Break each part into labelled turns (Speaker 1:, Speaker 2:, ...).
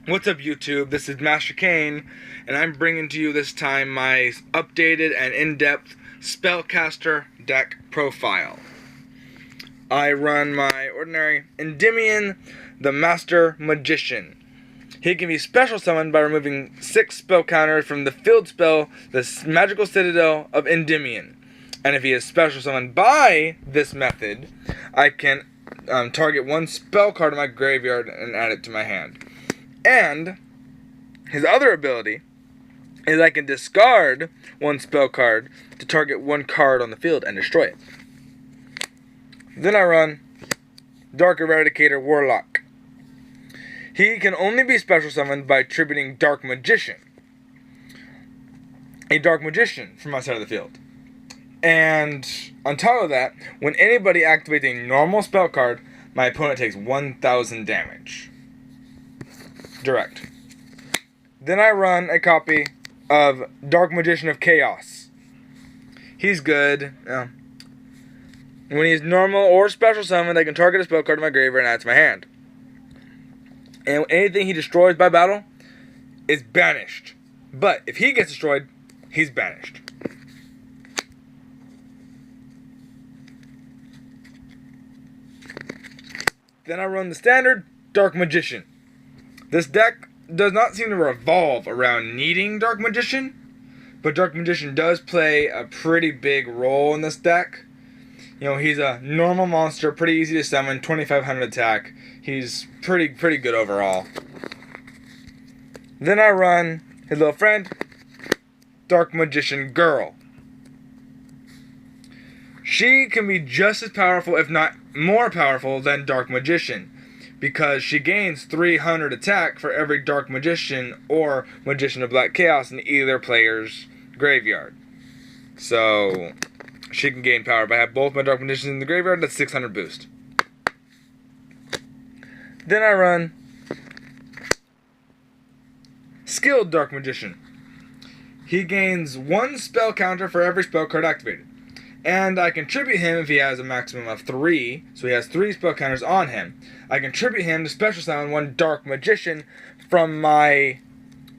Speaker 1: What's up, YouTube? This is Master Kane, and I'm bringing to you this time my updated and in-depth spellcaster deck profile. I run my ordinary Endymion, the Master Magician. He can be special summoned by removing 6 spell counters from the field spell, the Magical Citadel of Endymion. And if he is special summoned by this method, I can target 1 spell card in my graveyard and add it to my hand. And his other ability is I can discard 1 spell card to target 1 card on the field and destroy it. Then I run Dark Eradicator Warlock. He can only be special summoned by attributing Dark Magician. A Dark Magician from outside of the field. And on top of that, when anybody activates a normal spell card, my opponent takes 1,000 damage. Direct. Then I run a copy of Dark Magician of Chaos. He's good. When he's normal or special summoned, I can target a spell card to my graveyard and add it to my hand. And anything he destroys by battle is banished. But if he gets destroyed, he's banished. Then I run the standard Dark Magician. This deck does not seem to revolve around needing Dark Magician, but Dark Magician does play a pretty big role in this deck. You know, he's a normal monster, pretty easy to summon, 2,500 attack. He's pretty good overall. Then I run his little friend, Dark Magician Girl. She can be just as powerful, if not more powerful, than Dark Magician, because she gains 300 attack for every Dark Magician or Magician of Black Chaos in either player's graveyard. So she can gain power. If I have both my Dark Magicians in the graveyard, that's 600 boost. Then I run Skilled Dark Magician. He gains 1 spell counter for every spell card activated. And I can tribute him if he has a maximum of 3, so he has 3 spell counters on him. I can tribute him to special summon 1 Dark Magician from my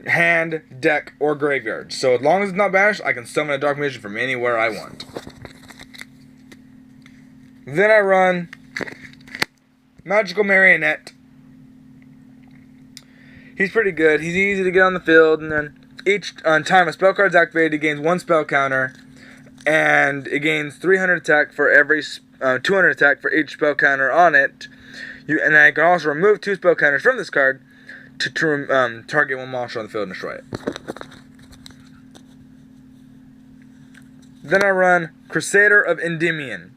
Speaker 1: hand, deck, or graveyard. So as long as it's not banished, I can summon a Dark Magician from anywhere I want. Then I run Magical Marionette. He's pretty good. He's easy to get on the field, and then each time a spell card is activated, he gains 1 spell counter. And it gains 300 attack for every 200 attack for each spell counter on it. And I can also remove 2 spell counters from this card to target 1 monster on the field and destroy it. Then I run Crusader of Endymion.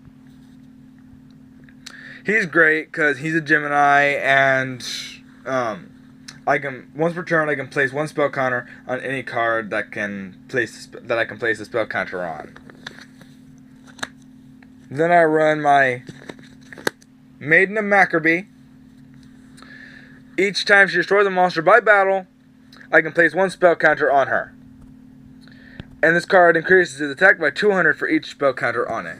Speaker 1: He's great because he's a Gemini, and I can once per turn I can place 1 spell counter on any card that I can place a spell counter on. Then I run my Maiden of Maccabee. Each time she destroys a monster by battle, I can place 1 spell counter on her. And this card increases its attack by 200 for each spell counter on it.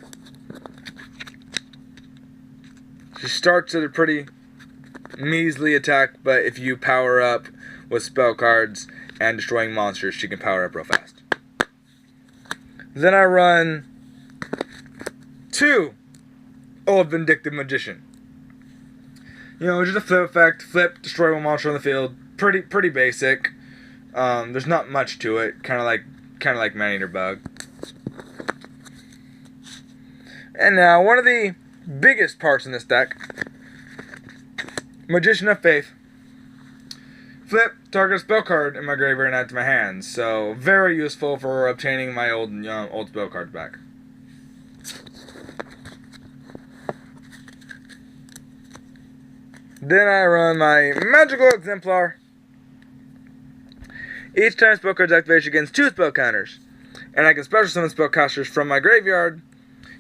Speaker 1: She starts at a pretty measly attack, but if you power up with spell cards and destroying monsters, she can power up real fast. Then I run 2 Old Vindictive Magician. You know, just a flip effect. Flip, destroy 1 monster on the field. Pretty basic. There's not much to it. Kind of like Man-Eater Bug. And now, one of the biggest parts in this deck, Magician of Faith. Flip, target a spell card in my graveyard and add it to my hand. So, very useful for obtaining my old spell cards back. Then I run my Magical Exemplar. Each time spell card's activation gains 2 spell counters. And I can special summon spellcasters from my graveyard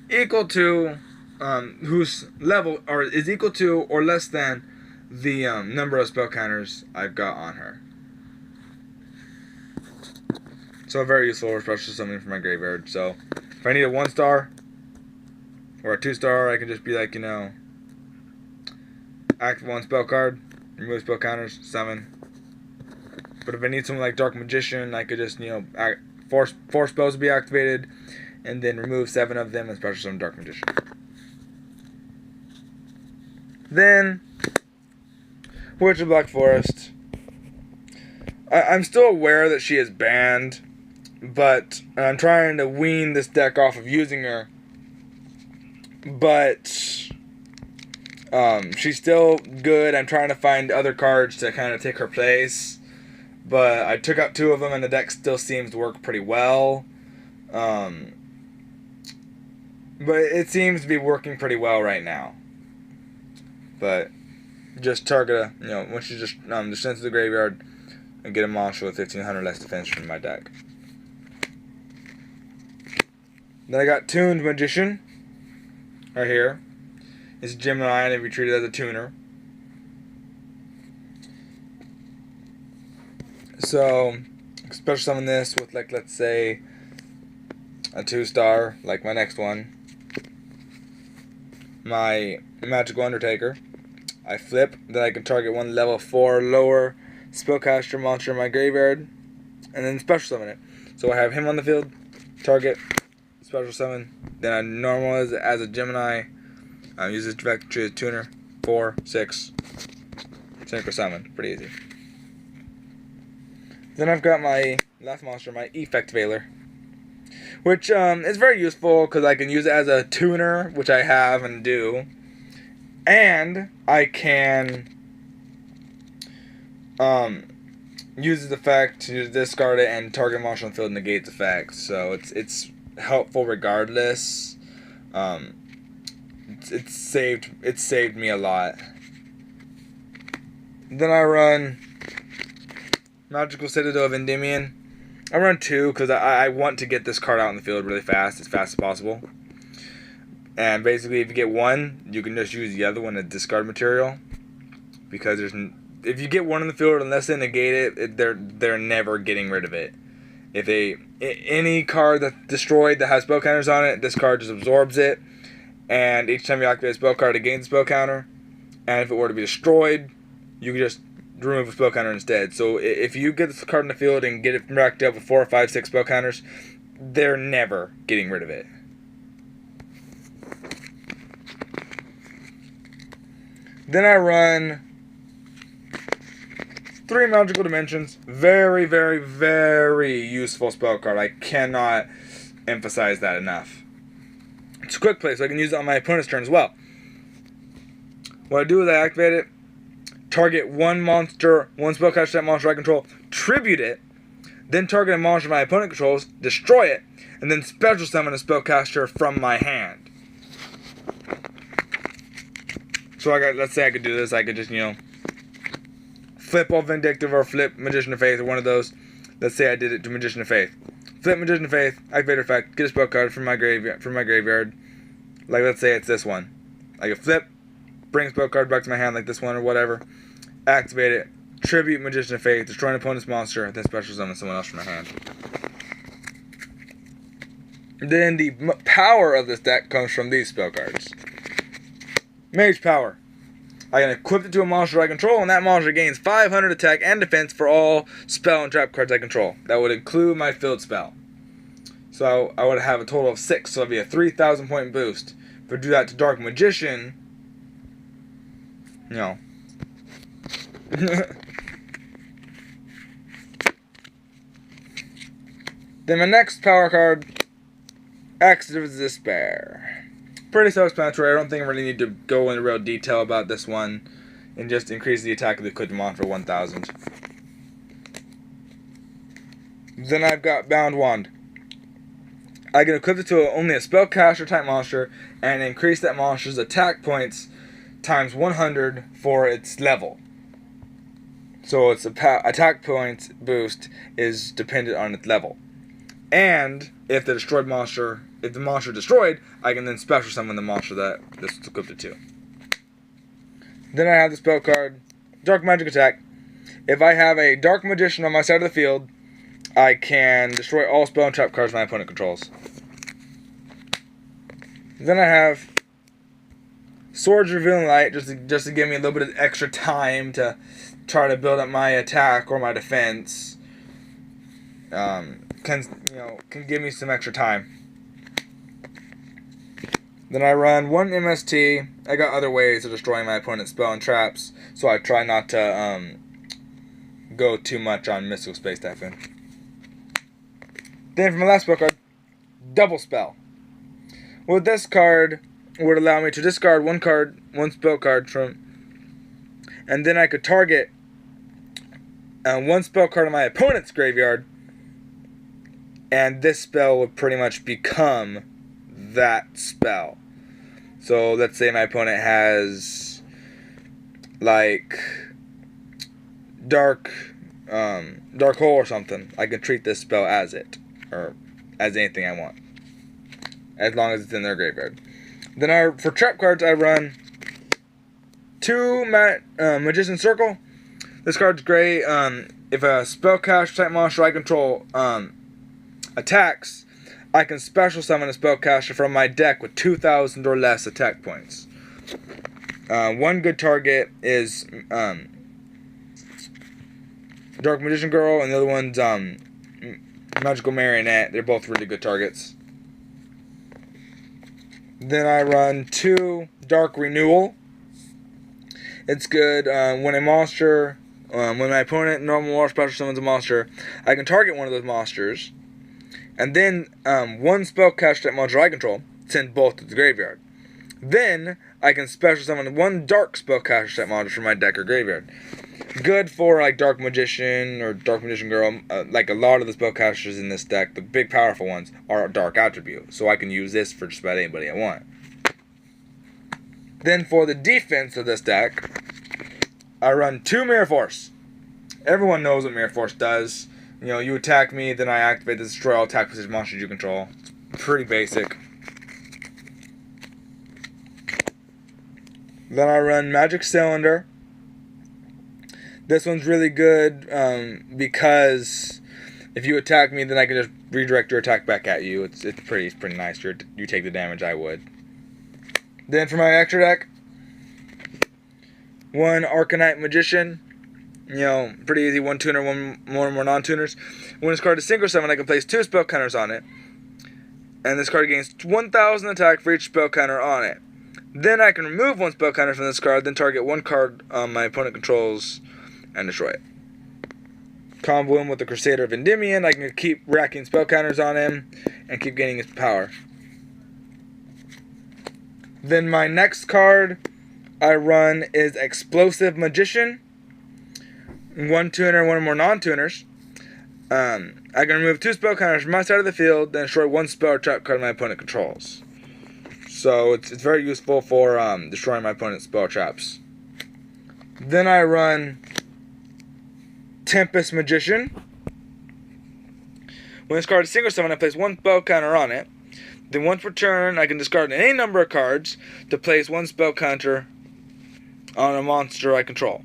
Speaker 1: equal to whose level is equal to or less than the number of spell counters I've got on her. So very useful for special summoning from my graveyard. So if I need a 1-star or a 2-star, I can just be like, you know, active 1 spell card, remove spell counters, summon, But if I need something like Dark Magician, I could just, force spells to be activated, and then remove 7 of them and special summon Dark Magician. Then, Witch of Black Forest. I'm still aware that she is banned, but I'm trying to wean this deck off of using her. But she's still good. I'm trying to find other cards to kind of take her place. But I took out 2 of them, and the deck still seems to work pretty well. But it seems to be working pretty well right now. But just target once you just send to the graveyard and get a monster with 1500 less defense from my deck. Then I got Tuned Magician right here. It's Gemini, and if you treat it as a tuner. So special summon this with, like, let's say a 2-star, like my next one. My Magical Undertaker. I flip, then I can target one level 4 lower spellcaster monster in my graveyard, and then special summon it. So I have him on the field, target, special summon, then I normal as a Gemini, use this direct to tuner, 4, 6, synchro summon, pretty easy. Then I've got my last monster, my Effect Veiler, which is very useful because I can use it as a tuner, which I have and do. And I can use its effect to discard it and target monster on the field and negate its effect. So it's helpful regardless. It's saved me a lot. Then I run Magical Citadel of Endymion. I run 2 because I want to get this card out in the field really fast, as fast as possible. And basically, if you get 1, you can just use the other one as discard material. Because if you get 1 in the field, unless they negate it, they're never getting rid of it. If any card that's destroyed that has spell counters on it, this card just absorbs it. And each time you activate a spell card, it gains a spell counter. And if it were to be destroyed, you can just remove a spell counter instead. So if you get this card in the field and get it racked up with 4, 5, 6 spell counters, they're never getting rid of it. Then I run 3 Magical Dimensions. Very, very, very useful spell card. I cannot emphasize that enough. It's a quick play, so I can use it on my opponent's turn as well. What I do is I activate it, target 1 monster, 1 spellcaster that monster I control, tribute it, then target a monster my opponent controls, destroy it, and then special summon a spellcaster from my hand. So let's say I could do this. I could just, flip all Vindictive or flip Magician of Faith or one of those. Let's say I did it to Magician of Faith. Flip Magician of Faith, activate effect, get a spell card from my graveyard. Like, let's say it's this one. I could flip, bring a spell card back to my hand like this one or whatever. Activate it, tribute Magician of Faith, destroy an opponent's monster, then special summon someone else from my hand. Then the power of this deck comes from these spell cards. Mage Power. I can equip it to a monster I control, and that monster gains 500 attack and defense for all spell and trap cards I control. That would include my field spell. So I would have a total of 6, so it would be a 3,000 point boost. If I do that to Dark Magician, Then my next power card, Axe of Despair. Pretty self-explanatory. I don't think I really need to go into real detail about this one, and just increase the attack of the equipped monster for 1,000. Then I've got Bound Wand. I can equip it to only a spellcaster type monster and increase that monster's attack points times 100 for its level. So its attack points boost is dependent on its level. And if the monster is destroyed, I can then special summon the monster that this is equipped to. Then I have the spell card, Dark Magic Attack. If I have a Dark Magician on my side of the field, I can destroy all spell and trap cards my opponent controls. Then I have Swords Revealing Light, just to give me a little bit of extra time to try to build up my attack or my defense. Can give me some extra time. Then I run 1 MST. I got other ways of destroying my opponent's spell and traps, so I try not to go too much on Mystical Space Typhoon. Then for my last spell card, Double Spell. With this card, would allow me to discard one spell card from, and then I could target one spell card in my opponent's graveyard, and this spell would pretty much become that spell. So let's say my opponent has like Dark Hole or something. I can treat this spell as it, or as anything I want, as long as it's in their graveyard. Then for trap cards, I run 2 Magician Circle. This card's great. If a spellcaster type monster I control attacks, I can special summon a spellcaster from my deck with 2,000 or less attack points. One good target is Dark Magician Girl, and the other one's Magical Marionette. They're both really good targets. Then I run 2 Dark Renewal. It's good when a monster, when my opponent normal or special summons a monster, I can target one of those monsters, and then 1 spellcaster type monster I control, send both to the graveyard. Then I can special summon 1 dark spellcaster type monster from my deck or graveyard. Good for like Dark Magician or Dark Magician Girl. Like a lot of the spellcasters in this deck, the big powerful ones, are dark attribute, so I can use this for just about anybody I want. Then for the defense of this deck, I run 2 Mirror Force. Everyone knows what Mirror Force does. You attack me, then I activate the destroy all attack position monsters you control. It's pretty basic. Then I run Magic Cylinder. This one's really good because if you attack me, then I can just redirect your attack back at you. It's pretty nice. You take the damage I would. Then for my extra deck, 1 Arcanite Magician. Pretty easy. 1 tuner, 1 more non-tuners. When this card is synchro summon, I can place 2 spell counters on it. And this card gains 1,000 attack for each spell counter on it. Then I can remove 1 spell counter from this card, then target 1 card my opponent controls and destroy it. Combo him with the Crusader of Endymion. I can keep racking spell counters on him and keep gaining his power. Then my next card I run is Explosive Magician. 1 tuner, 1 more non-tuners. I can remove 2 spell counters from my side of the field, then destroy 1 spell or trap card my opponent controls. So it's very useful for destroying my opponent's spell traps. Then I run Tempest Magician. When this card is single summon, I place 1 spell counter on it. Then once per turn, I can discard any number of cards to place 1 spell counter on a monster I control.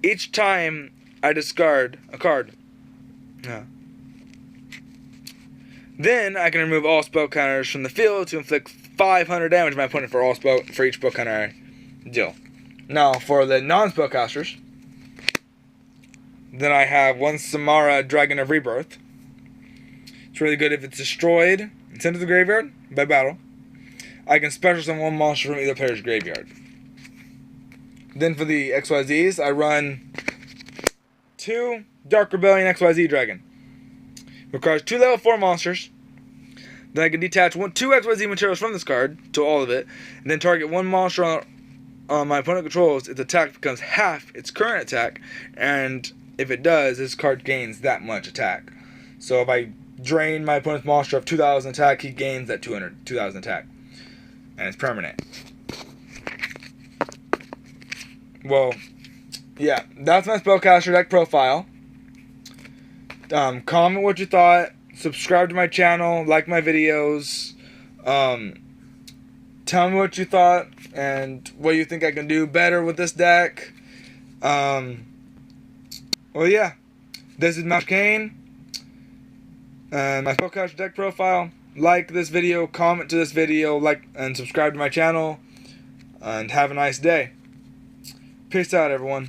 Speaker 1: Each time I discard a card, then I can remove all spell counters from the field to inflict 500 damage to my opponent for each spell counter I deal. Now for the non-spellcasters, then I have 1 Samara Dragon of Rebirth. It's really good if it's destroyed and sent to the graveyard by battle. I can special summon 1 monster from either player's graveyard. Then for the XYZs, I run 2 Dark Rebellion XYZ Dragon. Requires 2 level 4 monsters. Then I can detach 2 XYZ materials from this card, to all of it, and then target 1 monster on my opponent controls. Its attack becomes half its current attack, and if it does, this card gains that much attack. So if I drain my opponent's monster of 2,000 attack, he gains that 2,000 attack. And it's permanent. Well, yeah, that's my spellcaster deck profile. Comment what you thought. Subscribe to my channel. Like my videos. Tell me what you thought and what you think I can do better with this deck. Well, yeah. This is Master Kane. My spellcaster deck profile. Like this video. Comment to this video. Like and subscribe to my channel. And have a nice day. Peace out, everyone.